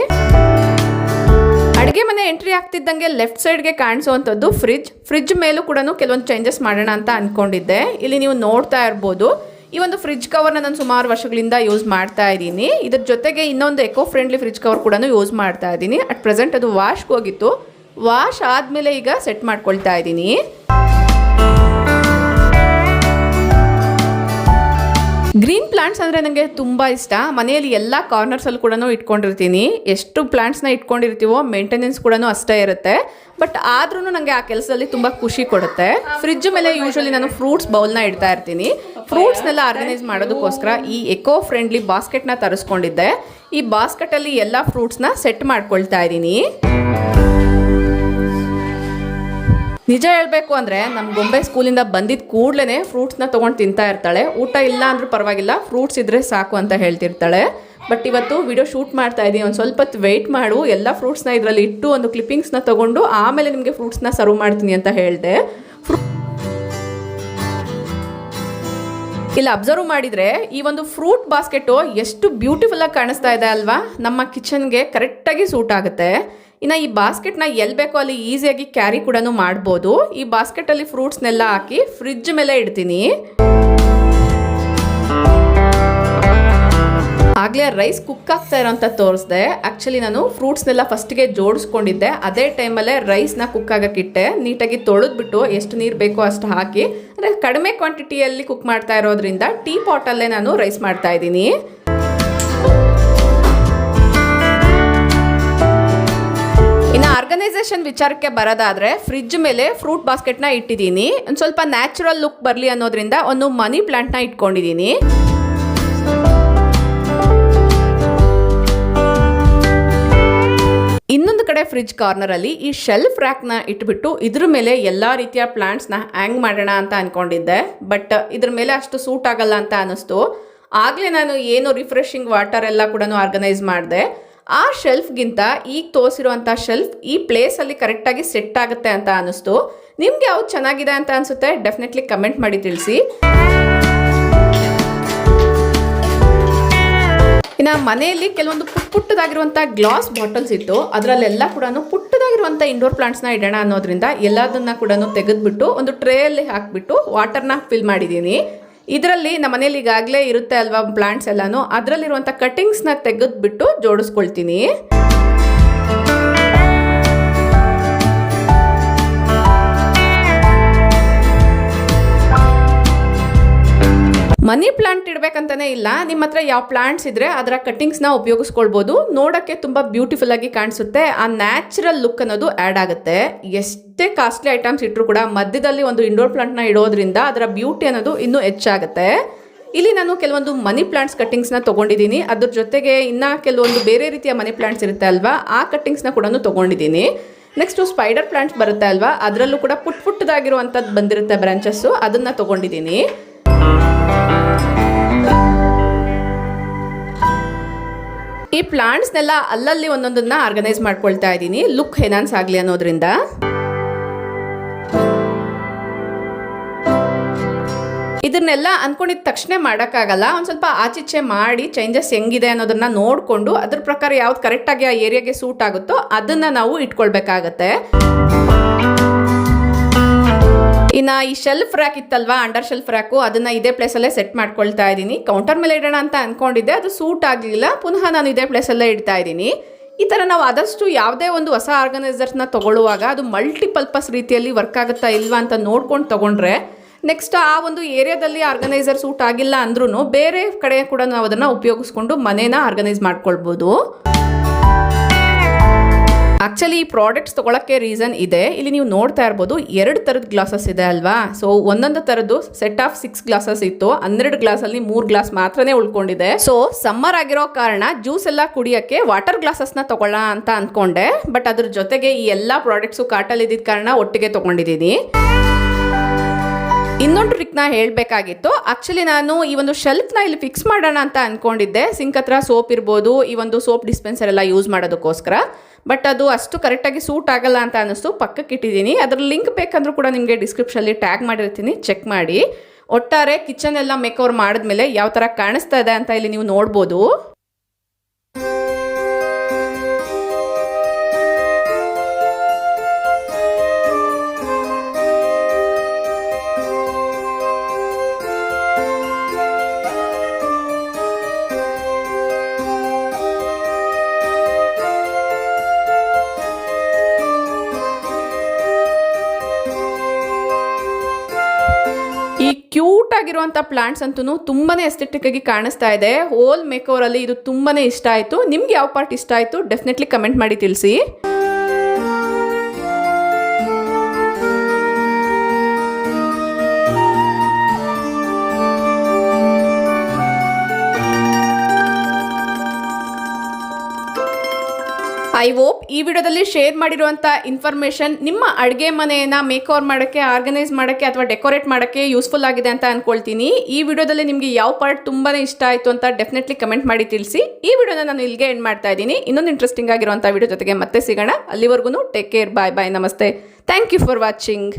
S1: ಅಡುಗೆ ಮನೆ ಎಂಟ್ರಿ ಆಗ್ತಿದ್ದಂಗೆ ಲೆಫ್ಟ್ ಸೈಡ್ಗೆ ಕಾಣಿಸುವಂಥದ್ದು ಫ್ರಿಜ್ ಮೇಲೂ ಕೂಡ ಕೆಲವೊಂದು ಚೇಂಜಸ್ ಮಾಡೋಣ ಅಂತ ಅಂದ್ಕೊಂಡಿದ್ದೆ. ಇಲ್ಲಿ ನೀವು ನೋಡ್ತಾ ಇರ್ಬೋದು. ಈ ಒಂದು ಫ್ರಿಜ್ ಕವರ್ನ ನಾನು ಸುಮಾರು ವರ್ಷಗಳಿಂದ ಯೂಸ್ ಮಾಡ್ತಾ ಇದ್ದೀನಿ. ಇದ್ರ ಜೊತೆಗೆ ಇನ್ನೊಂದು ಎಕೋ ಫ್ರೆಂಡ್ಲಿ ಫ್ರಿಜ್ ಕವರ್ ಕೂಡ ಯೂಸ್ ಮಾಡ್ತಾ ಇದ್ದೀನಿ. ಅಟ್ ಪ್ರೆಸೆಂಟ್ ಅದು ವಾಶ್ಗೆ ಹೋಗಿತ್ತು. ವಾಶ್ ಆದಮೇಲೆ ಈಗ ಸೆಟ್ ಮಾಡ್ಕೊಳ್ತಾ ಇದ್ದೀನಿ. ಗ್ರೀನ್ ಪ್ಲಾಂಟ್ಸ್ ಅಂದರೆ ನನಗೆ ತುಂಬ ಇಷ್ಟ. ಮನೆಯಲ್ಲಿ ಎಲ್ಲ ಕಾರ್ನರ್ಸಲ್ಲಿ ಕೂಡ ಇಟ್ಕೊಂಡಿರ್ತೀನಿ. ಎಷ್ಟು ಪ್ಲಾಂಟ್ಸ್ನ ಇಟ್ಕೊಂಡಿರ್ತೀವೋ ಮೇಂಟೆನೆನ್ಸ್ ಕೂಡ ಅಷ್ಟೇ ಇರುತ್ತೆ. ಬಟ್ ಆದ್ರೂ ನನಗೆ ಆ ಕೆಲಸದಲ್ಲಿ ತುಂಬ ಖುಷಿ ಕೊಡುತ್ತೆ. ಫ್ರಿಜ್ ಮೇಲೆ ಯೂಶಲಿ ನಾನು ಫ್ರೂಟ್ಸ್ ಬೌಲ್ನ ಇಡ್ತಾ ಇರ್ತೀನಿ. ಫ್ರೂಟ್ಸ್ನೆಲ್ಲ ಆರ್ಗನೈಸ್ ಮಾಡೋದಕ್ಕೋಸ್ಕರ ಈ ಎಕೋ ಫ್ರೆಂಡ್ಲಿ ಬಾಸ್ಕೆಟ್ನ ತರಿಸ್ಕೊಂಡಿದ್ದೆ. ಈ ಬಾಸ್ಕೆಟಲ್ಲಿ ಎಲ್ಲ ಫ್ರೂಟ್ಸ್ನ ಸೆಟ್ ಮಾಡ್ಕೊಳ್ತಾ ಇದ್ದೀನಿ. ನಿಜ ಹೇಳಬೇಕು ಅಂದರೆ ನಮ್ಮ ಗೊಂಬೆ ಸ್ಕೂಲಿಂದ ಬಂದಿದ್ದ ಕೂಡಲೇ ಫ್ರೂಟ್ಸ್ನ ತೊಗೊಂಡು ತಿಂತಾ ಇರ್ತಾಳೆ. ಊಟ ಇಲ್ಲ ಅಂದ್ರೂ ಪರವಾಗಿಲ್ಲ, ಫ್ರೂಟ್ಸ್ ಇದ್ದರೆ ಸಾಕು ಅಂತ ಹೇಳ್ತಿರ್ತಾಳೆ. ಬಟ್ ಇವತ್ತು ವಿಡಿಯೋ ಶೂಟ್ ಮಾಡ್ತಾ ಇದ್ದೀನಿ, ಒಂದು ಸ್ವಲ್ಪ ಹೊತ್ತು ವೆಯ್ಟ್ ಮಾಡು, ಎಲ್ಲ ಫ್ರೂಟ್ಸ್ನ ಇದರಲ್ಲಿ ಇಟ್ಟು ಒಂದು ಕ್ಲಿಪ್ಪಿಂಗ್ಸ್ನ ತೊಗೊಂಡು ಆಮೇಲೆ ನಿಮಗೆ ಫ್ರೂಟ್ಸ್ನ ಸರ್ವ್ ಮಾಡ್ತೀನಿ ಅಂತ ಹೇಳಿದೆ. ಇಲ್ಲಿ ಅಬ್ಸರ್ವ್ ಮಾಡಿದರೆ ಈ ಒಂದು ಫ್ರೂಟ್ ಬಾಸ್ಕೆಟು ಎಷ್ಟು ಬ್ಯೂಟಿಫುಲ್ಲಾಗಿ ಕಾಣಿಸ್ತಾ ಇದೆ ಅಲ್ವಾ. ನಮ್ಮ ಕಿಚನ್ಗೆ ಕರೆಕ್ಟಾಗಿ ಸೂಟ್ ಆಗುತ್ತೆ. ಇನ್ನು ಈ ಬಾಸ್ಕೆಟ್ನ ಎಲ್ಲಿ ಬೇಕೋ ಅಲ್ಲಿ ಈಸಿಯಾಗಿ ಕ್ಯಾರಿ ಕೂಡ ಮಾಡ್ಬೋದು. ಈ ಬಾಸ್ಕೆಟಲ್ಲಿ ಫ್ರೂಟ್ಸ್ನೆಲ್ಲ ಹಾಕಿ ಫ್ರಿಜ್ ಮೇಲೆ ಇಡ್ತೀನಿ. ಆಗಲೇ ರೈಸ್ ಕುಕ್ ಆಗ್ತಾ ಇರೋಂಥ ತೋರಿಸ್ದೆ. ಆ್ಯಕ್ಚುಲಿ ನಾನು ಫ್ರೂಟ್ಸ್ನೆಲ್ಲ ಫಸ್ಟಿಗೆ ಜೋಡಿಸ್ಕೊಂಡಿದ್ದೆ. ಅದೇ ಟೈಮಲ್ಲೇ ರೈಸ್ನ ಕುಕ್ ಆಗೋಕ್ಕಿಟ್ಟೆ. ನೀಟಾಗಿ ತೊಳೆದ್ಬಿಟ್ಟು ಎಷ್ಟು ನೀರು ಬೇಕೋ ಅಷ್ಟು ಹಾಕಿ, ಅಂದರೆ ಕಡಿಮೆ ಕ್ವಾಂಟಿಟಿಯಲ್ಲಿ ಕುಕ್ ಮಾಡ್ತಾ ಇರೋದ್ರಿಂದ ಟೀ ಪಾಟಲ್ಲೇ ನಾನು ರೈಸ್ ಮಾಡ್ತಾ ಇದ್ದೀನಿ. ಇನ್ನು ಆರ್ಗನೈಸೇಷನ್ ವಿಚಾರಕ್ಕೆ ಬರೋದಾದ್ರೆ ಫ್ರಿಜ್ ಮೇಲೆ ಫ್ರೂಟ್ ಬಾಸ್ಕೆಟ್ನ ಇಟ್ಟಿದ್ದೀನಿ. ಒಂದು ಸ್ವಲ್ಪ ನ್ಯಾಚುರಲ್ ಲುಕ್ ಬರಲಿ ಅನ್ನೋದ್ರಿಂದ ಒಂದು ಮನಿ ಪ್ಲಾಂಟ್ನ ಇಟ್ಕೊಂಡಿದ್ದೀನಿ. ಇನ್ನೊಂದು ಕಡೆ ಫ್ರಿಜ್ ಕಾರ್ನರಲ್ಲಿ ಈ ಶೆಲ್ಫ್ ರ್ಯಾಕ್ನ ಇಟ್ಬಿಟ್ಟು ಇದ್ರ ಮೇಲೆ ಎಲ್ಲ ರೀತಿಯ ಪ್ಲಾಂಟ್ಸ್ನ ಹ್ಯಾಂಗ್ ಮಾಡೋಣ ಅಂತ ಅಂದ್ಕೊಂಡಿದ್ದೆ. ಬಟ್ ಇದ್ರ ಮೇಲೆ ಅಷ್ಟು ಸೂಟ್ ಆಗಲ್ಲ ಅಂತ ಅನ್ನಿಸ್ತು. ಆಗಲೇ ನಾನು ಏನು ರಿಫ್ರೆಶಿಂಗ್ ವಾಟರ್ ಎಲ್ಲ ಕೂಡ ಆರ್ಗನೈಸ್ ಮಾಡಿದೆ. ಆ ಶೆಲ್ಫ್ಗಿಂತ ಈಗ ತೋರಿಸಿರುವಂಥ ಶೆಲ್ಫ್ ಈ ಪ್ಲೇಸಲ್ಲಿ ಕರೆಕ್ಟಾಗಿ ಸೆಟ್ ಆಗುತ್ತೆ ಅಂತ ಅನ್ನಿಸ್ತು. ನಿಮ್ಗೆ ಯಾವ್ದು ಚೆನ್ನಾಗಿದೆ ಅಂತ ಅನಿಸುತ್ತೆ ಡೆಫಿನೆಟ್ಲಿ ಕಮೆಂಟ್ ಮಾಡಿ ತಿಳಿಸಿ. ಇನ್ನು ಮನೆಯಲ್ಲಿ ಕೆಲವೊಂದು ಪುಟ್ಟದಾಗಿರುವಂಥ ಗ್ಲಾಸ್ ಬಾಟಲ್ಸ್ ಇತ್ತು, ಅದರಲ್ಲೆಲ್ಲ ಕೂಡ ಪುಟ್ಟದಾಗಿರುವಂಥ ಇಂಡೋರ್ ಪ್ಲಾಂಟ್ಸ್ನ ಇಡೋಣ ಅನ್ನೋದ್ರಿಂದ ಎಲ್ಲದನ್ನ ಕೂಡ ತೆಗೆದುಬಿಟ್ಟು ಒಂದು ಟ್ರೇಯಲ್ಲಿ ಹಾಕಿಬಿಟ್ಟು ವಾಟರ್ನ ಫಿಲ್ ಮಾಡಿದ್ದೀನಿ. ಇದರಲ್ಲಿ ನಮ್ಮ ಮನೇಲಿ ಈಗಾಗಲೇ ಇರುತ್ತೆ ಅಲ್ವಾ ಪ್ಲಾಂಟ್ಸ್ ಎಲ್ಲನೂ, ಅದರಲ್ಲಿರುವಂಥ ಕಟ್ಟಿಂಗ್ಸ್ನ ತೆಗೆದುಬಿಟ್ಟು ಜೋಡಿಸ್ಕೊಳ್ತೀನಿ. ಮನಿ ಪ್ಲಾಂಟ್ ಇಡಬೇಕಂತಲೇ ಇಲ್ಲ, ನಿಮ್ಮ ಹತ್ರ ಯಾವ ಪ್ಲಾಂಟ್ಸ್ ಇದ್ದರೆ ಅದರ ಕಟ್ಟಿಂಗ್ಸ್ನ ಉಪಯೋಗಿಸ್ಕೊಳ್ಬೋದು. ನೋಡೋಕ್ಕೆ ತುಂಬ ಬ್ಯೂಟಿಫುಲ್ ಆಗಿ ಕಾಣಿಸುತ್ತೆ, ಆ ನ್ಯಾಚುರಲ್ ಲುಕ್ ಅನ್ನೋದು ಆ್ಯಡ್ ಆಗುತ್ತೆ. ಎಷ್ಟೇ ಕಾಸ್ಟ್ಲಿ ಐಟಮ್ಸ್ ಇಟ್ಟರು ಕೂಡ ಮಧ್ಯದಲ್ಲಿ ಒಂದು ಇಂಡೋರ್ ಪ್ಲಾಂಟ್ನ ಇಡೋದ್ರಿಂದ ಅದರ ಬ್ಯೂಟಿ ಅನ್ನೋದು ಇನ್ನೂ ಹೆಚ್ಚಾಗುತ್ತೆ. ಇಲ್ಲಿ ನಾನು ಕೆಲವೊಂದು ಮನಿ ಪ್ಲಾಂಟ್ಸ್ ಕಟ್ಟಿಂಗ್ಸ್ನ ತೊಗೊಂಡಿದ್ದೀನಿ, ಅದ್ರ ಜೊತೆಗೆ ಇನ್ನು ಕೆಲವೊಂದು ಬೇರೆ ರೀತಿಯ ಮನಿ ಪ್ಲಾಂಟ್ಸ್ ಇರುತ್ತೆ ಅಲ್ವಾ, ಆ ಕಟ್ಟಿಂಗ್ಸ್ನ ಕೂಡ ತೊಗೊಂಡಿದ್ದೀನಿ. ನೆಕ್ಸ್ಟು ಸ್ಪೈಡರ್ ಪ್ಲಾಂಟ್ಸ್ ಬರುತ್ತೆ ಅಲ್ವಾ, ಅದರಲ್ಲೂ ಕೂಡ ಪುಟ್ಟದಾಗಿರುವಂಥದ್ದು ಬಂದಿರುತ್ತೆ ಬ್ರಾಂಚಸ್ಸು, ಅದನ್ನು ತೊಗೊಂಡಿದ್ದೀನಿ. ಈ ಪ್ಲಾಂಟ್ಸ್ನೆಲ್ಲ ಅಲ್ಲಲ್ಲಿ ಒಂದೊಂದನ್ನ ಆರ್ಗನೈಸ್ ಮಾಡ್ಕೊಳ್ತಾ ಇದ್ದೀನಿ, ಲುಕ್ ಎನ್ಹಾನ್ಸ್ ಆಗಲಿ ಅನ್ನೋದ್ರಿಂದ. ಇದನ್ನೆಲ್ಲ ಅಂದ್ಕೊಂಡಿದ್ದ ತಕ್ಷಣ ಮಾಡೋಕ್ಕಾಗಲ್ಲ, ಒಂದು ಸ್ವಲ್ಪ ಆಚೀಚೆ ಮಾಡಿ ಚೇಂಜಸ್ ಹೆಂಗಿದೆ ಅನ್ನೋದನ್ನ ನೋಡಿಕೊಂಡು ಅದ್ರ ಪ್ರಕಾರ ಯಾವ್ದು ಕರೆಕ್ಟಾಗಿ ಆ ಏರಿಯಾಗೆ ಸೂಟ್ ಆಗುತ್ತೋ ಅದನ್ನು ನಾವು ಇಟ್ಕೊಳ್ಬೇಕಾಗತ್ತೆ. ಇನ್ನು ಈ ಶೆಲ್ಫ್ ರ್ಯಾಕ್ ಇತ್ತಲ್ವಾ, ಅಂಡರ್ ಶೆಲ್ಫ್ ರ್ಯಾಕು, ಅದನ್ನು ಇದೇ ಪ್ಲೇಸಲ್ಲೇ ಸೆಟ್ ಮಾಡ್ಕೊಳ್ತಾ ಇದ್ದೀನಿ. ಕೌಂಟರ್ ಮೇಲೆ ಇಡೋಣ ಅಂತ ಅಂದ್ಕೊಂಡಿದ್ದೆ, ಅದು ಸೂಟ್ ಆಗಲಿಲ್ಲ, ಪುನಃ ನಾನು ಇದೇ ಪ್ಲೇಸಲ್ಲೇ ಇಡ್ತಾ ಇದ್ದೀನಿ. ಈ ಥರ ನಾವು ಆದಷ್ಟು ಯಾವುದೇ ಒಂದು ಹೊಸ ಆರ್ಗನೈಸರ್ಸ್ನ ತೊಗೊಳ್ಳುವಾಗ ಅದು ಮಲ್ಟಿಪರ್ಪಸ್ ರೀತಿಯಲ್ಲಿ ವರ್ಕ್ ಆಗುತ್ತಾ ಇಲ್ವಾ ಅಂತ ನೋಡ್ಕೊಂಡು ತೊಗೊಂಡ್ರೆ ನೆಕ್ಸ್ಟ್ ಆ ಒಂದು ಏರಿಯಾದಲ್ಲಿ ಆರ್ಗನೈಸರ್ ಸೂಟ್ ಆಗಿಲ್ಲ ಅಂದ್ರೂ ಬೇರೆ ಕಡೆ ಕೂಡ ನಾವು ಅದನ್ನು ಉಪಯೋಗಿಸ್ಕೊಂಡು ಮನೇನ ಆರ್ಗನೈಸ್ ಮಾಡ್ಕೊಳ್ಬೋದು. ಆ್ಯಕ್ಚುಲಿ ಈ ಪ್ರಾಡಕ್ಟ್ಸ್ ತೊಗೊಳಕ್ಕೆ ರೀಸನ್ ಇದೆ. ಇಲ್ಲಿ ನೀವು ನೋಡ್ತಾ ಇರ್ಬೋದು 2 ಥರದ ಗ್ಲಾಸಸ್ ಇದೆ ಅಲ್ವಾ. ಸೊ ಒಂದೊಂದು ಥರದ್ದು ಸೆಟ್ ಆಫ್ 6 ಗ್ಲಾಸಸ್ ಇತ್ತು, 12 ಗ್ಲಾಸಲ್ಲಿ 3 ಗ್ಲಾಸ್ ಮಾತ್ರನೇ ಉಳ್ಕೊಂಡಿದೆ. ಸೊ ಸಮ್ಮರ್ ಆಗಿರೋ ಕಾರಣ ಜ್ಯೂಸ್ ಎಲ್ಲ ಕುಡಿಯೋಕ್ಕೆ ವಾಟರ್ ಗ್ಲಾಸಸ್ನ ತೊಗೊಳ್ಳೋಣ ಅಂತ ಅಂದ್ಕೊಂಡೆ, ಬಟ್ ಅದ್ರ ಜೊತೆಗೆ ಈ ಎಲ್ಲ ಪ್ರಾಡಕ್ಟ್ಸು ಕಾರ್ಟಲ್ಲಿ ಇದ್ದಿದ್ದ ಕಾರಣ ಒಟ್ಟಿಗೆ ತೊಗೊಂಡಿದ್ದೀನಿ. ಇನ್ನೊಂದು ಟ್ರಿಕ್ನ ಹೇಳಬೇಕಾಗಿತ್ತು. ಆ್ಯಕ್ಚುಲಿ ನಾನು ಈ ಒಂದು ಶೆಲ್ಫ್ನ ಇಲ್ಲಿ ಫಿಕ್ಸ್ ಮಾಡೋಣ ಅಂತ ಅಂದ್ಕೊಂಡಿದ್ದೆ, ಸಿಂಕ್ ಹತ್ರ ಸೋಪ್ ಇರ್ಬೋದು, ಈ ಒಂದು ಸೋಪ್ ಡಿಸ್ಪೆನ್ಸರ್ ಎಲ್ಲ ಯೂಸ್ ಮಾಡೋದಕ್ಕೋಸ್ಕರ. ಬಟ್ ಅದು ಅಷ್ಟು ಕರೆಕ್ಟಾಗಿ ಸೂಟ್ ಆಗಲ್ಲ ಅಂತ ಅನ್ನಿಸ್ತು, ಪಕ್ಕಕ್ಕೆ ಇಟ್ಟಿದ್ದೀನಿ. ಅದರ ಲಿಂಕ್ ಬೇಕಂದ್ರೂ ಕೂಡ ನಿಮಗೆ ಡಿಸ್ಕ್ರಿಪ್ಷನಲ್ಲಿ ಟ್ಯಾಗ್ ಮಾಡಿರ್ತೀನಿ, ಚೆಕ್ ಮಾಡಿ. ಒಟ್ಟಾರೆ ಕಿಚನ್ ಎಲ್ಲ ಮೇಕ್ ಓವರ್ ಮಾಡಿದ್ಮೇಲೆ ಯಾವ ಥರ ಕಾಣಿಸ್ತಾ ಇದೆ ಅಂತ ಇಲ್ಲಿ ನೀವು ನೋಡ್ಬೋದು. ಈ ಕ್ಯೂಟ್ ಆಗಿರುವಂಥ ಪ್ಲಾಂಟ್ಸ್ ಅಂತೂ ತುಂಬಾ ಎಸ್ಥೆಟಿಕ್ ಆಗಿ ಕಾಣಿಸ್ತಾ ಇದೆ. ಹೋಲ್ ಮೇಕ್ ಓವರಲ್ಲಿ ಇದು ತುಂಬಾ ಇಷ್ಟ ಆಯಿತು. ನಿಮ್ಗೆ ಯಾವ ಪಾರ್ಟ್ ಇಷ್ಟ ಆಯಿತು ಡೆಫಿನೆಟ್ಲಿ ಕಮೆಂಟ್ ಮಾಡಿ ತಿಳಿಸಿ. ಐ ಹೋಪ್ ಈ ವಿಡಿಯೋದಲ್ಲಿ ಶೇರ್ ಮಾಡಿರುವಂಥ ಇನ್ಫಾರ್ಮೇಷನ್ ನಿಮ್ಮ ಅಡುಗೆ ಮನೆಯನ್ನು ಮೇಕ್ ಓವರ್ ಮಾಡೋಕ್ಕೆ, ಆರ್ಗನೈಸ್ ಮಾಡೋಕ್ಕೆ ಅಥವಾ ಡೆಕೋರೇಟ್ ಮಾಡೋಕ್ಕೆ ಯೂಸ್ಫುಲ್ ಆಗಿದೆ ಅಂತ ಅಂದ್ಕೊಳ್ತೀನಿ. ಈ ವಿಡಿಯೋದಲ್ಲಿ ನಿಮಗೆ ಯಾವ ಪಾರ್ಟ್ ತುಂಬಾ ಇಷ್ಟ ಆಯಿತು ಅಂತ ಡೆಫಿನೆಟ್ಲಿ ಕಮೆಂಟ್ ಮಾಡಿ ತಿಳಿಸಿ. ಈ ವಿಡಿಯೋನ ನಾನು ಇಲ್ಲಿಗೆ ಎಂಡ್ ಮಾಡ್ತಾ ಇದ್ದೀನಿ. ಇನ್ನೊಂದು ಇಂಟ್ರೆಸ್ಟಿಂಗ್ ಆಗಿರುವಂಥ ವಿಡಿಯೋ ಜೊತೆಗೆ ಮತ್ತೆ ಸಿಗೋಣ. ಅಲ್ಲಿವರೆಗೂ ಟೇಕ್ ಕೇರ್, ಬಾಯ್ ಬಾಯ್, ನಮಸ್ತೆ, ಥ್ಯಾಂಕ್ ಯು ಫಾರ್ ವಾಚಿಂಗ್.